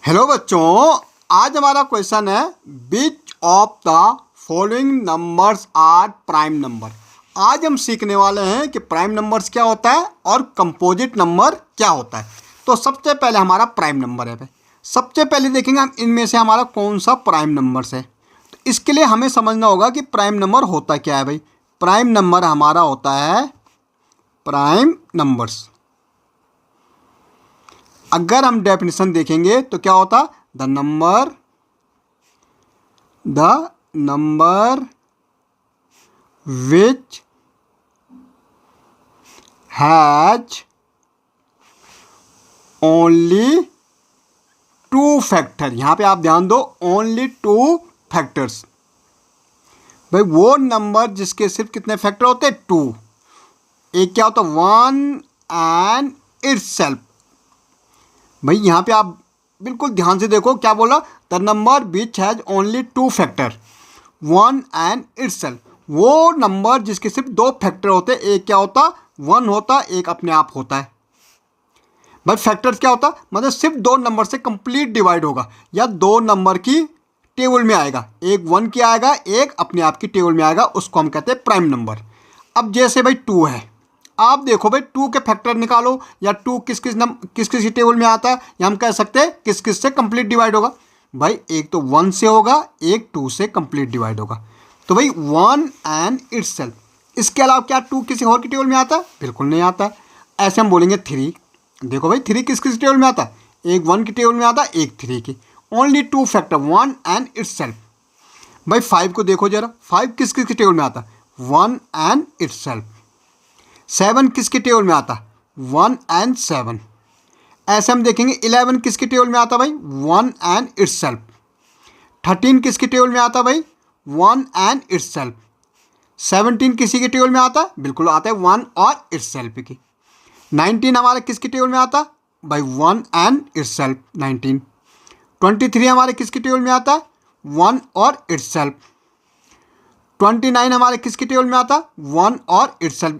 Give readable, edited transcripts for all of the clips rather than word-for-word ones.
Hello बच्चों, आज हमारा क्वेश्चन है which of the following numbers are prime number. आज हम सीखने वाले हैं कि प्राइम नंबर्स क्या होता है और कंपोजिट नंबर क्या होता है। तो सबसे पहले हमारा प्राइम नंबर है भाई। सबसे पहले देखेंगे हम इनमें से हमारा कौन सा प्राइम नंबर्स है। तो इसके लिए हमें समझना होगा कि प्राइम नंबर होता क्या है भाई। प्राइम नंबर हमारा होता है प्राइम नंबर्स। अगर हम डेफिनेशन देखेंगे तो क्या होता, the number which has only two factor. यहां पे आप ध्यान दो, ओनली टू फैक्टर्स। भाई वो नंबर जिसके सिर्फ कितने फैक्टर होते हैं, टू। एक क्या होता, वन एंड इटसेल्फ। भाई यहाँ पे आप बिल्कुल ध्यान से देखो क्या बोला, the number which has only two factor one and itself. वो नंबर जिसके सिर्फ दो फैक्टर होते हैं, एक क्या होता, वन होता, एक अपने आप होता है। भाई फैक्टर्स क्या होता, मतलब सिर्फ दो नंबर से कंप्लीट डिवाइड होगा या दो नंबर की टेबल में आएगा, एक वन की आएगा, एक अपने आप की टेबल में आएगा, उसको हम कहते हैं प्राइम नंबर। अब जैसे भाई टू है, आप देखो भाई टू के फैक्टर निकालो, या टू किस किस टेबल में आता है, या हम कह सकते हैं किस किस से कंप्लीट डिवाइड होगा। भाई एक तो वन से होगा, एक टू से कंप्लीट डिवाइड होगा। तो भाई वन एंड इटसेल्फ। इसके अलावा क्या टू किसी और की टेबल में आता है? बिल्कुल नहीं आता। ऐसे हम बोलेंगे थ्री। देखो भाई थ्री किस किस टेबल में आता है? एक वन की टेबल में आता है, एक थ्री की। Only two factor one and itself. भाई फाइव को देखो जरा, फाइव किस किस की टेबल में आता है? One and itself. सेवन किसके टेबल में आता, वन एंड सेवन। ऐसे हम देखेंगे इलेवन किसके टेबल में आता भाई, वन एंड इटसेल्फ। थर्टीन किसके टेबल में आता भाई, वन एंड इटसेल्फ। 17 किसी के टेबल में आता, बिल्कुल आता है वन और इटसेल्फ की। 19 हमारे किसके टेबल में आता भाई, वन एंड इटसेल्फ 19। 23 हमारे किसके टेबल में आता, वन और इटसेल्फ। 29 हमारे किसके टेबल में आता, वन और इटसेल्फ।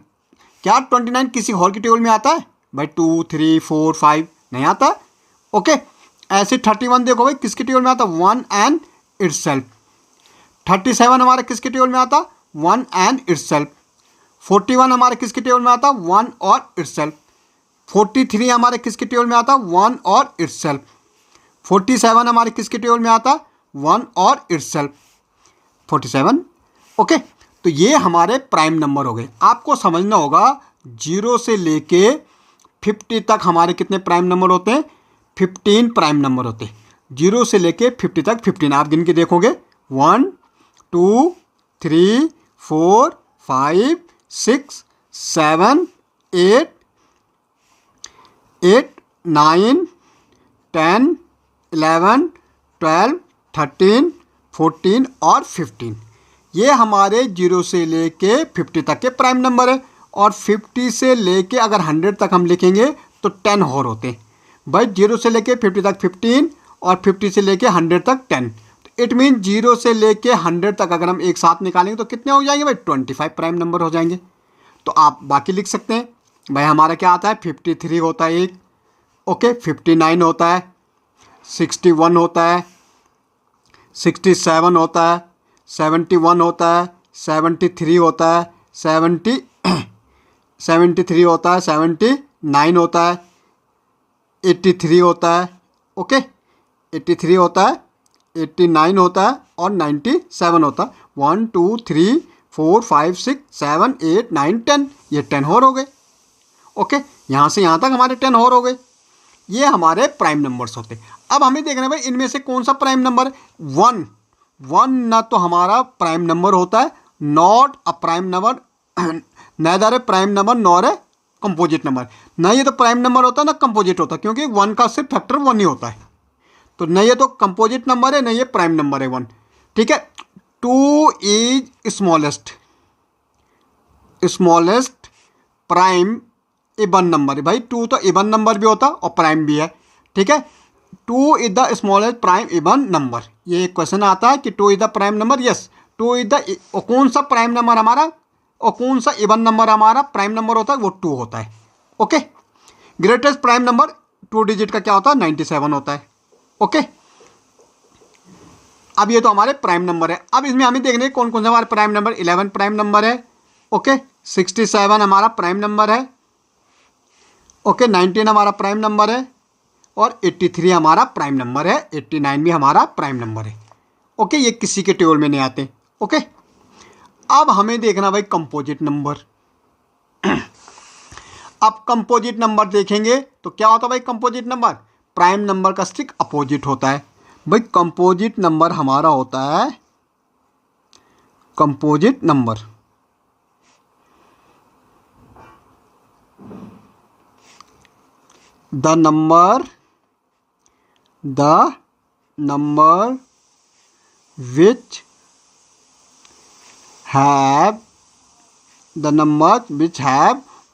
क्या 29 किसी और की टेबल में आता है भाई? 2 3 4 5 नहीं आता। ओके, ऐसे 31 देखो भाई किसके टेबल में आता, वन एंड इटसेल्फ। 37 हमारे किसके टेबल में आता, वन एंड इटसेल्फ। 41 हमारे किसके टेबल में आता, वन और इटसेल्फ। 43 हमारे किसके टेबल में आता, वन और इटसेल्फ। 47 हमारे किसके टेबल में आता, वन और इटसेल्फ। 47। ओके, तो ये हमारे प्राइम नंबर हो गए। आपको समझना होगा 0 से लेके 50 तक हमारे कितने प्राइम नंबर होते हैं, 15 प्राइम नंबर होते हैं। 0 से लेके 50 तक 15 आप गिन के देखोगे, 1 2 3 4 5 6 7 8 9 10 11 12 13 14 और 15। ये हमारे 0 से लेके 50 तक के प्राइम नंबर है। और 50 से लेके अगर 100 तक हम लिखेंगे तो 10 और होते हैं। भाई 0 से लेके 50 तक 15 और 50 से लेके 100 तक 10। तो इट मीन 0 से लेके 100 तक अगर हम एक साथ निकालेंगे तो कितने हो जाएंगे भाई, 25 प्राइम नंबर हो जाएंगे। तो आप बाकी लिख सकते हैं। भाई हमारा क्या आता है, 53 होता है एक, ओके, 59 होता है, 61 होता है, 67 होता है, 71 होता है, 73 होता है, 73 होता है, 79 होता है, 83 होता है, ओके, 83 होता है, 89 होता है और 97 होता है। 1 2 3 4 5 6 7 8 9 10, ये 10 और हो गए। ओके, यहाँ से यहाँ तक हमारे 10 और हो गए। ये हमारे प्राइम नंबर्स होते। अब हमें देखना है भाई इनमें से कौन सा प्राइम नंबर है। वन ना तो हमारा प्राइम नंबर होता है, not a prime number, neither a prime number nor a composite number. ना ये तो प्राइम नंबर होता है ना कंपोजिट होता है, क्योंकि वन का सिर्फ फैक्टर वन ही होता है। तो न ये तो कंपोजिट नंबर है, न ये प्राइम नंबर है वन। ठीक है, 2 is smallest prime even number. भाई 2 तो इवन नंबर भी होता और प्राइम भी है। ठीक है, 2 is the smallest prime even number. ये एक क्वेश्चन आता है कि 2 is the prime number. Yes, 2 is the, कौन सा प्राइम नंबर हमारा और कौन सा इवन नंबर हमारा प्राइम नंबर होता है, वो 2 होता है। Okay, greatest prime number 2 digit का क्या होता है, 97 होता है। ओके, अब ये तो हमारे प्राइम नंबर है। अब इसमें हमें देखने कौन कौन से हमारे प्राइम नंबर, 11 प्राइम नंबर है, ओके, 67 हमारा प्राइम नंबर है, ओके, 19 हमारा प्राइम नंबर है, और 83 हमारा प्राइम नंबर है, 89 भी हमारा प्राइम नंबर है। ओके, ये किसी के टेबल में नहीं आते। ओके, अब हमें देखना भाई कंपोजिट नंबर। अब कंपोजिट नंबर देखेंगे तो क्या होता है भाई कंपोजिट नंबर, प्राइम नंबर का स्ट्रिक्ट अपोजिट होता है। भाई कंपोजिट नंबर हमारा होता है, composite number the number which have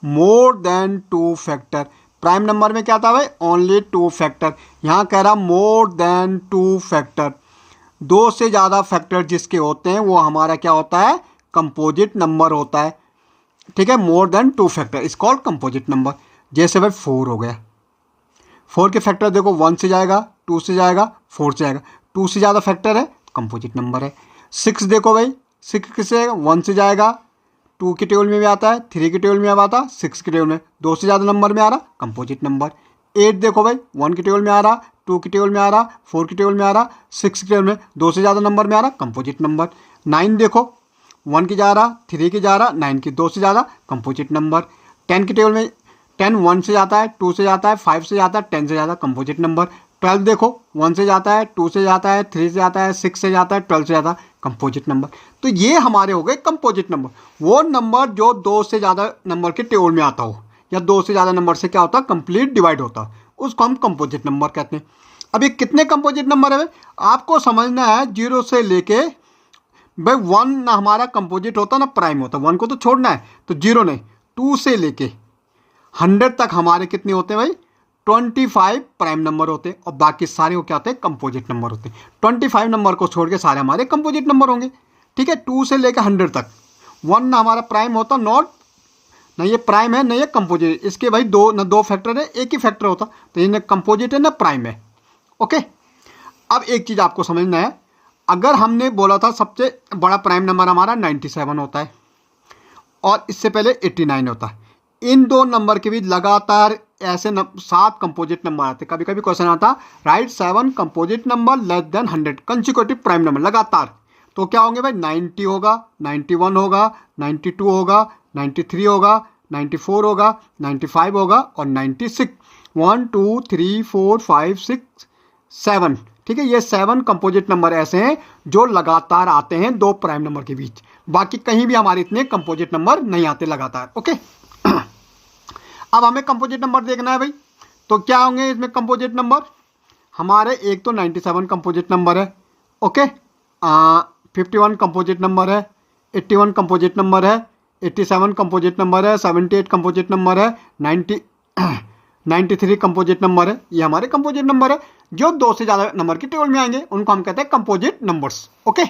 more than 2 factor. Prime number में क्या था भाई, ओनली 2 फैक्टर। यहाँ कह रहा मोर देन 2 फैक्टर, 2 से ज़्यादा फैक्टर जिसके होते हैं वो हमारा क्या होता है, कंपोजिट नंबर होता है। ठीक है, more than 2 factor is called composite number. जैसे भाई 4 हो गया, 4 के फैक्टर देखो 1 से जाएगा, 2 से जाएगा, 4 से जाएगा, 2 से ज़्यादा फैक्टर है, कंपोजिट नंबर है। 6 देखो भाई, 6 किससे जाएगा, 1 से जाएगा, 2 के टेबल में भी आता है, 3 के टेबल में भी आता है, 6 के टेबल में, 2 से ज़्यादा नंबर में आ रहा, कंपोजिट नंबर। 8 देखो भाई, 1 के टेबल में आ रहा, 2 के टेबल में आ रहा, 4 के टेबल में आ रहा, 6 के टेबल में, 2 से ज़्यादा नंबर में आ रहा, कंपोजिट नंबर। 9 देखो, 1 की जा रहा, 3 की जा रहा, 9 की, 2 से ज़्यादा, कंपोजिट नंबर। 10 के टेबल में 10 1 से जाता है, 2 से जाता है, 5 से जाता है, 10 से जाता है, कंपोजिट नंबर। 12 देखो, 1 से जाता है, 2 से जाता है, 3 से जाता है, 6 से जाता है, 12 से जाता है, कंपोजिट नंबर। तो ये हमारे हो गए कंपोजिट नंबर, वो नंबर जो 2 से ज़्यादा नंबर के टेबल में आता हो, या 2 से ज़्यादा नंबर से क्या होता है, कंप्लीट डिवाइड होता है, उसको हम कंपोजिट नंबर कहते हैं। अब ये कितने कंपोजिट नंबर है आपको समझना है, 0 से लेके भाई 1 ना हमारा कंपोजिट होता ना प्राइम होता, 1 को तो छोड़ना है, तो 0 नहीं, 2 से लेके 100 तक हमारे कितने होते हैं भाई, 25 प्राइम नंबर होते हैं, और बाकी सारे वो क्या होते हैं, कंपोजिट नंबर होते हैं। 25 नंबर को छोड़ के सारे हमारे कंपोजिट नंबर होंगे। ठीक है, 2 से लेकर 100 तक 1 ना हमारा प्राइम होता, नॉट ना ये प्राइम है ना ये कंपोजिट, इसके भाई 2 फैक्टर है, एक ही फैक्टर होता, तो ये ना कंपोजिट है ना प्राइम है। ओके, अब एक चीज़ आपको समझना है, अगर हमने बोला था सबसे बड़ा प्राइम नंबर हमारा 97 होता है, और इससे पहले 89 होता है, इन 2 नंबर के बीच लगातार ऐसे 7 कंपोजिट नंबर आते। कभी कभी क्वेश्चन आता, right 7 composite number less than 100 consecutive prime number लगातार, तो क्या होंगे भाई, 90 होगा, 91 होगा, 92 होगा, 93 होगा, 94 होगा, 95 होगा, और 96। 1 2 3 4 5 6 7। ठीक है, ये 7 कंपोजिट नंबर ऐसे हैं जो लगातार आते हैं 2 प्राइम नंबर के बीच, बाकी कहीं भी हमारे इतने कंपोजिट नंबर नहीं आते लगातार। ओके, अब हमें कंपोजिट नंबर देखना है भाई, तो क्या होंगे इसमें कंपोजिट नंबर हमारे, एक तो 97 कंपोजिट नंबर है, ओके, 51 कंपोजिट नंबर है, 81 कंपोजिट नंबर है, 87 कंपोजिट नंबर है, 78 कंपोजिट नंबर है, 93 कंपोजिट नंबर है। ये हमारे कंपोजिट नंबर है जो 2 से ज़्यादा नंबर के टेबल में आएंगे, उनको हम कहते हैं कंपोजिट नंबर्स। ओके।